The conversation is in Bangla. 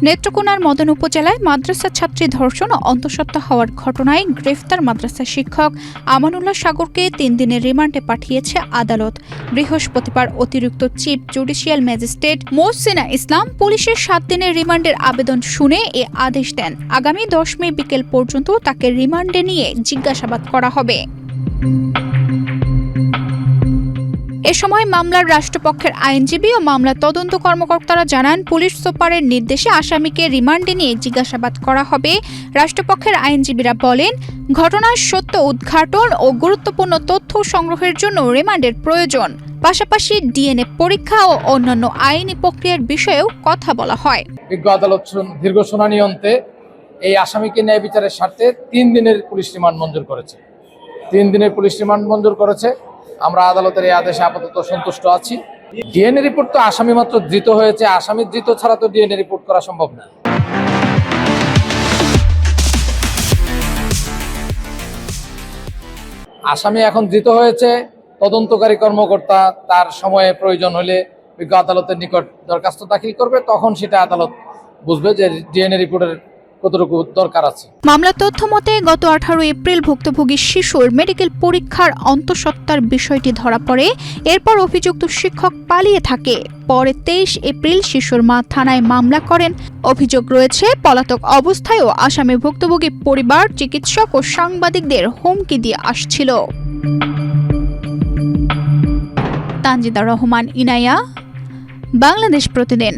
নেত্রকোনার মদন উপজেলায় মাদ্রাসা ছাত্রী ধর্ষণ ও অন্তঃসত্ত্বা হওয়ার ঘটনায় গ্রেফতার মাদ্রাসা শিক্ষক আমানুল্লাহ সাগরকে ৩ দিনের রিমান্ডে পাঠিয়েছে আদালত। বৃহস্পতিবার অতিরিক্ত চিফ জুডিশিয়াল ম্যাজিস্ট্রেট মোহসিনা ইসলাম পুলিশের ৭ দিনের রিমান্ডের আবেদন শুনে এ আদেশ দেন। আগামী ১০ মে বিকেল পর্যন্ত তাকে রিমান্ডে নিয়ে জিজ্ঞাসাবাদ করা হবে। এ সময় মামলার রাষ্ট্রপক্ষের আইনজীবী ও মামলা তদন্ত কর্মকর্তারা জানান, পুলিশ সুপারের নির্দেশে আসামিকে রিমান্ডে নিয়ে জিজ্ঞাসাবাদ করা হবে। রাষ্ট্রপক্ষের আইনজীবীরা বলেন, ঘটনার সত্য উদ্ঘাটন ও গুরুত্বপূর্ণ তথ্য সংগ্রহের জন্য রিমান্ডের প্রয়োজন। পাশাপাশি ডিএনএ পরীক্ষা ও অন্যান্য আইনি প্রক্রিয়ার বিষয়েও কথা বলা হয়। বিজ্ঞ আদালত দীর্ঘ শুনানি অন্তে এই আসামিকে ন্যায় বিচারের স্বার্থে ৩ দিনের পুলিশ রিমান্ড মঞ্জুর করেছে। 3 দিনের পুলিশ রিমান্ড মঞ্জুর করেছে। আমরা আদালতের এই আদেশে আপাতত সন্তুষ্ট আছি। ডিএনএ রিপোর্ট তো আসামি মাত্র ধৃত হয়েছে, আসামি ধৃত ছাড়া তো ডিএনএ রিপোর্ট করা সম্ভব না। আসামি এখন ধৃত হয়েছে, তদন্তকারী কর্মকর্তা তার সময়ে প্রয়োজন হলে বিজ্ঞ আদালতের নিকট দরখাস্ত দাখিল করবে, তখন সেটা আদালত বুঝবে যে ডিএনএ রিপোর্টের কতটুকু দরকার আছে। মামলার তথ্য মতে গত 18 এপ্রিল ভুক্তভোগী শিশুর মেডিকেল পরীক্ষার অন্তঃসত্ত্বার বিষয়টি ধরা পড়ে। এরপর অভিযুক্ত শিক্ষক পালিয়ে থাকে। পরে 23 এপ্রিল শিশুর মা থানায় মামলা করেন। অভিযোগ রয়েছে, পলাতক অবস্থায়ও আসামি ভুক্তভোগী পরিবার, চিকিৎসক ও সাংবাদিকদের হুমকি দিয়ে আসছিল। তানজিদা রহমান, ইনায়া, বাংলাদেশ প্রতিদিন।